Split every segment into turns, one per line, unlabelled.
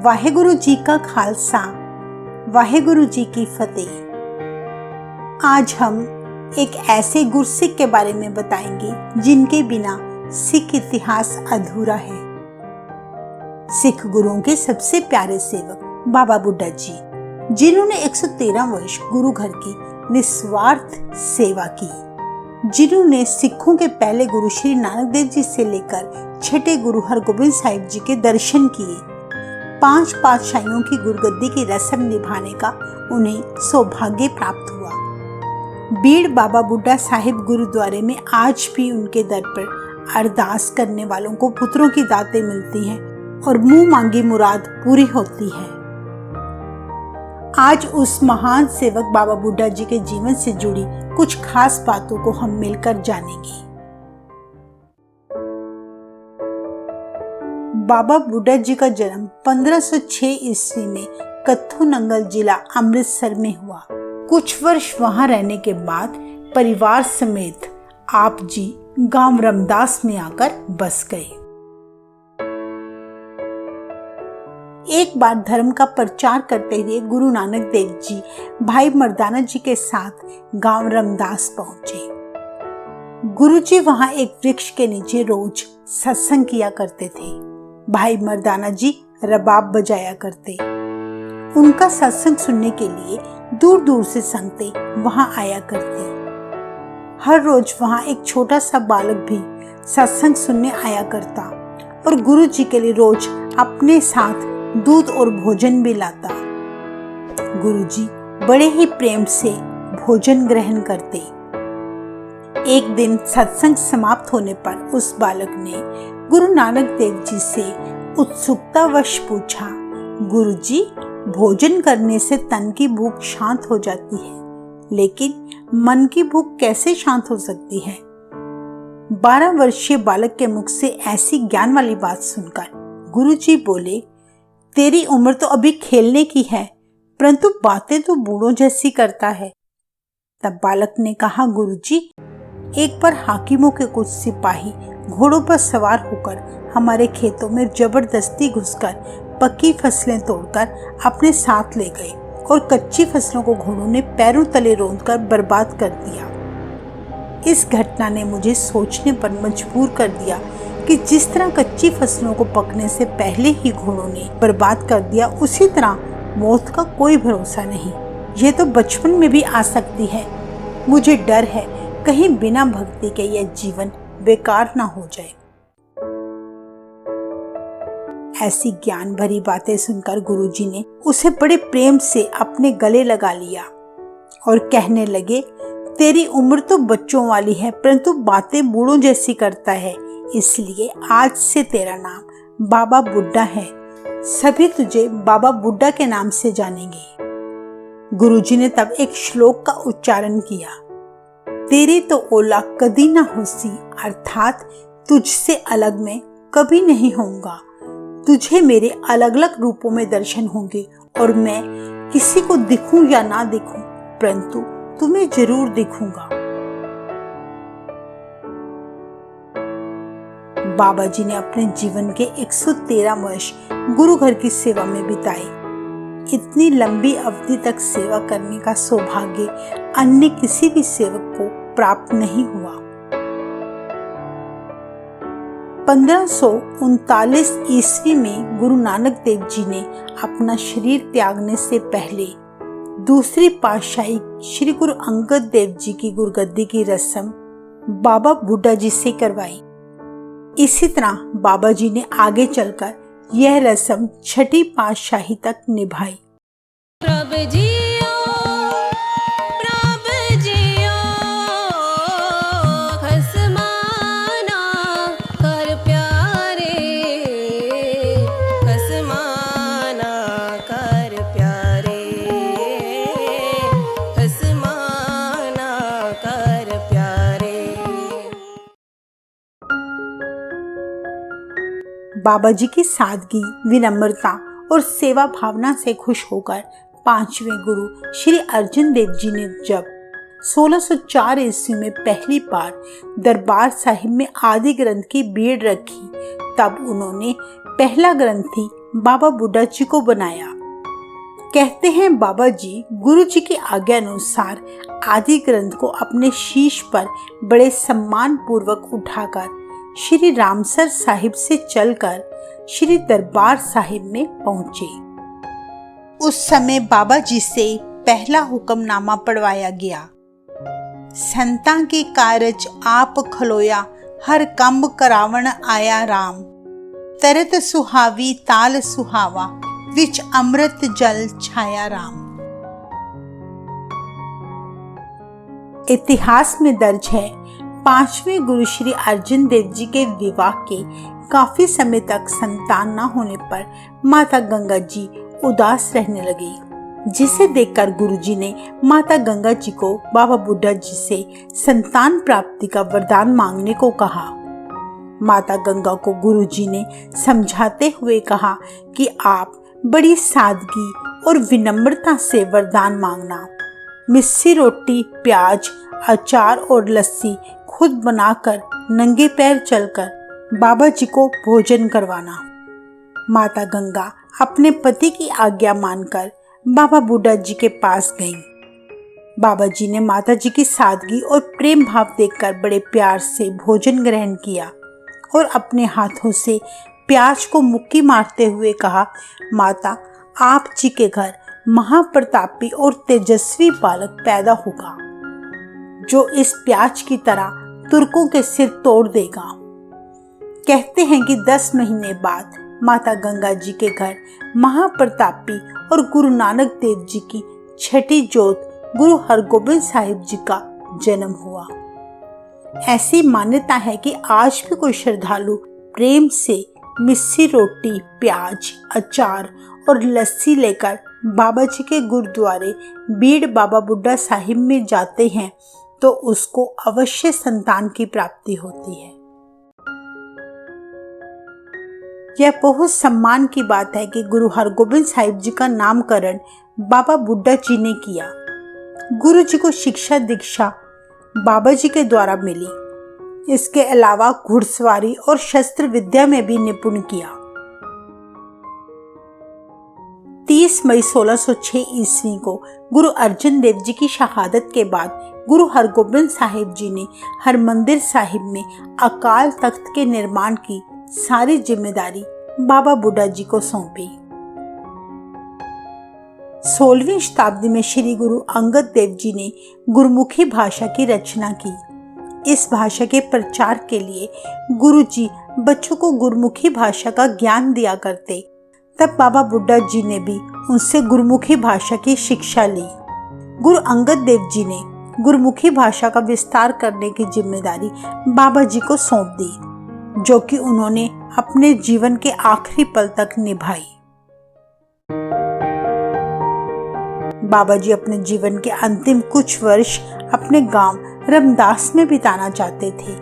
वाहेगुरु जी का खालसा, वाहेगुरु जी की फतेह। आज हम एक ऐसे गुरसिख के बारे में बताएंगे जिनके बिना सिख इतिहास अधूरा है। सिख गुरुओं के सबसे प्यारे सेवक बाबा बुड्ढा जी, जिन्होंने 113 वर्ष गुरु घर की निस्वार्थ सेवा की, जिन्होंने सिखों के पहले गुरु श्री नानक देव जी से लेकर छठे गुरु हरगोबिंद साहिब जी के दर्शन किए, 5 पातशाहियों की गुरुगद्दी की रस्म निभाने का उन्हें सौभाग्य प्राप्त हुआ। बीड़ बाबा बुड्ढा साहिब गुरुद्वारे में आज भी उनके दर पर अरदास करने वालों को पुत्रों की दातें मिलती हैं और मुंह मांगी मुराद पूरी होती है। आज उस महान सेवक बाबा बुड्ढा जी के जीवन से जुड़ी कुछ खास बातों को हम मिलकर जानेंगे। बाबा बुड्ढा जी का जन्म 1506 ईस्वी में कत्थू नंगल जिला अमृतसर में हुआ। कुछ वर्ष वहां रहने के बाद परिवार समेत आप जी गांव रमदास में आकर बस गए। एक बार धर्म का प्रचार करते हुए गुरु नानक देव जी भाई मर्दाना जी के साथ गांव रमदास पहुंचे। गुरु जी वहां एक वृक्ष के नीचे रोज सत्संग किया करते थे। भाई मर्दाना जी रबाब बजाया करते। उनका सत्संग सुनने के लिए दूर दूर से संगते वहां आया करते। हर रोज वहां एक छोटा सा बालक भी सत्संग सुनने आया करता और गुरु जी के लिए रोज अपने साथ दूध और भोजन भी लाता। गुरु जी बड़े ही प्रेम से भोजन ग्रहण करते। एक दिन सत्संग समाप्त होने पर उस बालक ने गुरु नानक देव जी से उत्सुकतावश पूछा, गुरु जी, भोजन करने से तन की भूख शांत हो जाती है, लेकिन मन की भूख कैसे शांत हो सकती है? 12 वर्षीय बालक के मुख से ऐसी ज्ञान वाली बात सुनकर गुरु जी बोले, तेरी उम्र तो अभी खेलने की है, परंतु बातें तो बूढ़ों जैसी करता है। तब बालक ने कहा, गुरु जी, एक बार हाकिमों के कुछ सिपाही घोड़ों पर सवार होकर हमारे खेतों में जबरदस्ती घुसकर पक्की फसलें तोड़कर अपने साथ ले गए और कच्ची फसलों को घोड़ों ने पैरों तले रौंदकर बर्बाद कर दिया। इस घटना ने मुझे सोचने पर मजबूर कर दिया कि जिस तरह कच्ची फसलों को पकने से पहले ही घोड़ों ने बर्बाद कर दिया, उसी तरह मौत का कोई भरोसा नहीं। ये तो बचपन में भी आ सकती है। मुझे डर है कहीं बिना भक्ति के यह जीवन बेकार ना हो जाए। ऐसी ज्ञान भरी बातें सुनकर गुरुजी ने उसे बड़े प्रेम से अपने गले लगा लिया और कहने लगे, तेरी उम्र तो बच्चों वाली है, परंतु बातें बूढ़ों जैसी करता है, इसलिए आज से तेरा नाम बाबा बुड्ढा है। सभी तुझे बाबा बुड्ढा के नाम से जानेंगे। गुरुजी ने तब एक श्लोक का उच्चारण किया, तेरी तो ओला कदी ना होसी, अर्थात तुझसे अलग मैं कभी नहीं होऊंगा। तुझे मेरे अलग अलग रूपों में दर्शन होंगे और मैं किसी को दिखूं या ना दिखूं, परंतु तुम्हें जरूर दिखूंगा। बाबा जी ने अपने जीवन के 113 वर्ष गुरु घर की सेवा में बिताए। इतनी लंबी अवधि तक सेवा करने का सौभाग्य अन्य किसी भी सेवक को प्राप्त नहीं हुआ। 1539 ईस्वी में गुरु नानक देव जी ने अपना शरीर त्यागने से पहले दूसरी पातशाही श्री गुरु अंगद देव जी की गुरुगद्दी की रस्म बाबा बुड्ढा जी से करवाई। इसी तरह बाबा जी ने आगे चलकर यह रस्म छठी पातशाही तक निभाई। बाबा जी की सादगी, विनम्रता और सेवा भावना से खुश होकर 5वें गुरु श्री अर्जुन देव जी ने जब 1604 ईस्वी में पहली बार दरबार साहिब में आदि ग्रंथ की भीड़ रखी, तब उन्होंने पहला ग्रंथी बाबा बुड्ढा जी को बनाया। कहते हैं बाबा जी गुरु जी की आज्ञा अनुसार आदि ग्रंथ को अपने शीश पर बड़े सम्मान पूर्वक उठाकर श्री रामसर साहिब से चलकर श्री दरबार साहिब में पहुंचे। उस समय बाबा जी से पहला हुक्मनामा पढ़वाया गया। संतां के कारज आप खलोया, हर कंब करावण आया राम। तरत सुहावी ताल सुहावा, विच अमृत जल छाया राम। इतिहास में दर्ज है 5वें गुरु श्री अर्जुन देव जी के विवाह के काफी समय तक संतान न होने पर माता गंगा जी उदास रहने लगी, जिसे देखकर गुरुजी ने माता गंगा जी को बाबा बुड्ढा जी से संतान प्राप्ति का वरदान मांगने को कहा। माता गंगा को गुरुजी ने समझाते हुए कहा कि आप बड़ी सादगी और विनम्रता से वरदान मांगना। मिस्सी रोटी, प्याज, अचार और लस्सी खुद बनाकर नंगे पैर चलकर बाबा जी को भोजन करवाना। माता गंगा अपने पति की आज्ञा मानकर बाबा बुड्ढा जी के पास गईं। बाबा जी ने माता जी की सादगी और प्रेम भाव देखकर बड़े प्यार से भोजन ग्रहण किया और अपने हाथों से प्याज को मुक्की मारते हुए कहा, माता आप जी के घर महाप्रतापी और तेजस्वी बालक पैदा होगा, जो इस प्याज की तरह तुर्कों के सिर तोड़ देगा। कहते हैं कि 10 महीने बाद माता गंगा जी के घर महाप्रतापी और गुरु नानक देव जी की छठी जोत गुरु हरगोबिंद साहिब जी का जन्म हुआ। ऐसी मान्यता है कि आज भी कोई श्रद्धालु प्रेम से मिस्सी रोटी, प्याज, अचार और लस्सी लेकर बाबा जी के गुरुद्वारे बीड़ बाबा बुड्ढा साहिब में जाते हैं तो उसको अवश्य संतान की प्राप्ति होती है। यह बहुत सम्मान की बात है कि गुरु हरगोबिंद साहिब जी का नामकरण बाबा बुड्ढा जी ने किया। गुरु जी को शिक्षा दीक्षा बाबा जी के द्वारा मिली। इसके अलावा घुड़सवारी और शस्त्र विद्या में भी निपुण किया। 30 मई 1606 ईस्वी को गुरु अर्जुन देव जी की शहादत के बाद गुरु हरगोबिंद साहिब जी ने हरमंदिर साहिब में अकाल तख्त के निर्माण की सारी जिम्मेदारी बाबा बुड्ढा जी को सौंपी। 16वीं शताब्दी में श्री गुरु अंगद देव जी ने गुरुमुखी भाषा की रचना की। इस भाषा के प्रचार के लिए गुरु जी बच्चों को गुरुमुखी भाषा का ज्ञान दिया करते। तब बाबा बुड्ढा जी ने भी उनसे गुरुमुखी भाषा की शिक्षा ली। गुरु अंगद देव जी ने गुरुमुखी भाषा का विस्तार करने की जिम्मेदारी बाबा जी को सौंप दी, जो कि उन्होंने अपने जीवन के आखिरी पल तक निभाई। बाबा जी अपने जीवन के अंतिम कुछ वर्ष अपने गांव रमदास में बिताना चाहते थे,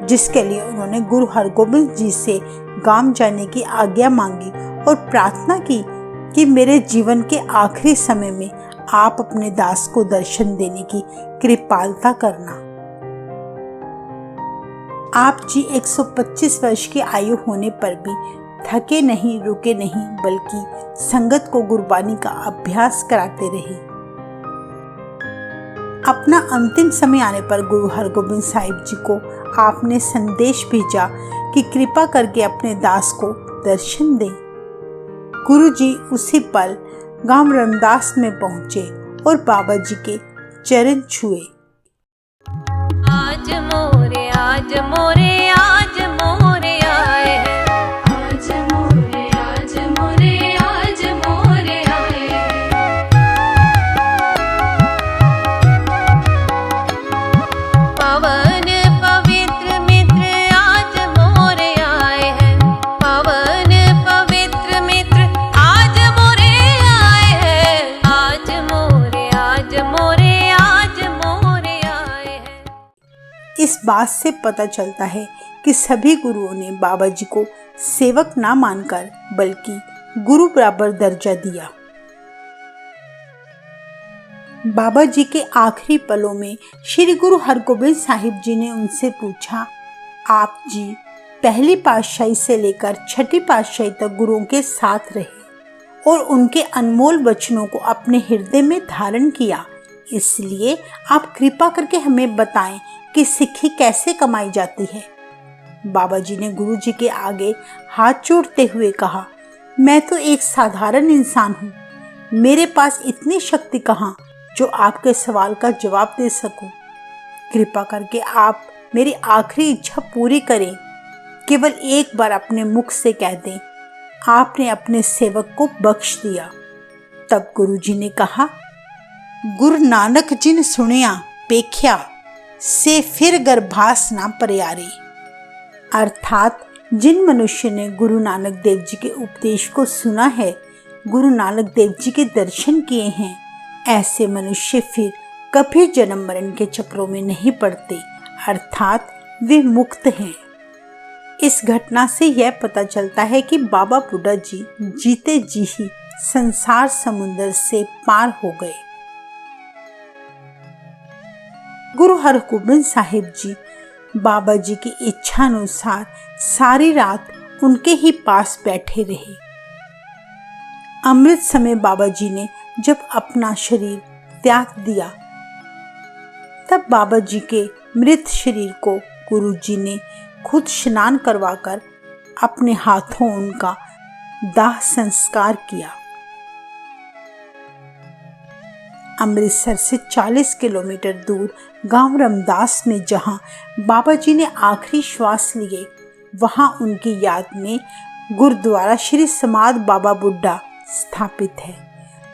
जिसके लिए उन्होंने गुरु हरगोबिंद जी से गांव जाने की आज्ञा मांगी और प्रार्थना की कि मेरे जीवन के आखिरी समय में आप अपने दास को दर्शन देने की कृपालता करना। आप जी 125 वर्ष की आयु होने पर भी थके नहीं, रुके नहीं, बल्कि संगत को गुरबानी का अभ्यास कराते रहे। अपना अंतिम समय आने पर गुरु हरगोबिंद साहिब जी को आपने संदेश भेजा कि कृपा करके अपने दास को दर्शन दें। गुरु जी उसी पल गांव रमदास में पहुंचे और बाबा जी के चरण छुए।
आज मोरे आज मोरे आज मोरे आए हैं, आज मोरे आज मोरे आज मोरे आए हैं। पवन पवित्र मित्र आज मोरे आए हैं, पवन पवित्र मित्र आज मोरे आए हैं, आज मोरे आज मोरे आज मोरे आए हैं।
इस बात से पता चलता है कि सभी गुरुओं ने बाबा जी को सेवक ना मानकर बल्कि गुरु बराबर दर्जा दिया। बाबा जी के आखिरी पलों में श्री गुरु हरगोबिंद साहिब जी ने उनसे पूछा, आप जी पहली पातशाही से लेकर छठी पातशाही तक गुरुओं के साथ रहे और उनके अनमोल वचनों को अपने हृदय में धारण किया। इसलिए आप कृपा करके हमें बताएं कि सिक्खी कैसे कमाई जाती है। बाबा जी ने गुरु जी के आगे हाथ जोड़ते हुए कहा, मैं तो एक साधारण इंसान हूँ, मेरे पास इतनी शक्ति कहाँ जो आपके सवाल का जवाब दे सकूं। कृपा करके आप मेरी आखिरी इच्छा पूरी करें। केवल एक बार अपने मुख से कह दें, आपने अपने सेवक को बख्श दिया। तब गुरु जी ने कहा, गुरु नानक जिन सुनिया पेख्या से फिर गर्भास ना परियारे। अर्थात जिन मनुष्य ने गुरु नानक देव जी के उपदेश को सुना है, गुरु नानक देव जी के दर्शन किए हैं, ऐसे मनुष्य फिर कभी जन्म मरण के चक्रों में नहीं पड़ते, अर्थात वे मुक्त हैं। इस घटना से यह पता चलता है कि बाबा बुड्ढा जी जीते जी ही संसार समुद्र से पार हो गए। गुरु हरगोबिंद साहिब जी बाबा जी की इच्छा अनुसार सारी रात उनके ही पास बैठे रहे। अमृत समय बाबा जी ने जब अपना शरीर त्याग दिया, तब बाबा जी के मृत शरीर को गुरु जी ने खुद स्नान करवाकर अपने हाथों उनका दाह संस्कार किया। अमृतसर से 40 किलोमीटर दूर गांव रामदास में जहां बाबा जी ने आखिरी श्वास लिए, वहां उनकी याद में गुरुद्वारा श्री समाध बाबा बुड्ढा स्थापित है,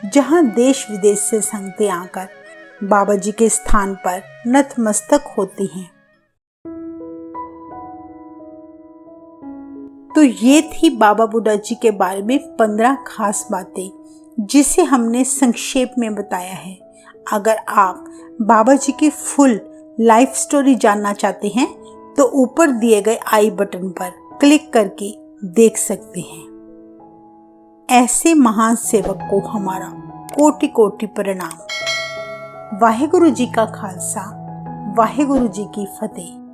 जहां देश विदेश से संगतें आकर बाबा जी के स्थान पर नतमस्तक होती हैं। तो ये थी बाबा बुड्ढा जी के बारे में 15 खास बातें, जिसे हमने संक्षेप में बताया है। अगर आप बाबा जी की फुल लाइफ स्टोरी जानना चाहते हैं तो ऊपर दिए गए आई बटन पर क्लिक करके देख सकते हैं। ऐसे महान सेवक को हमारा कोटि कोटि प्रणाम। वाहेगुरु जी का खालसा, वाहेगुरु जी की फतेह।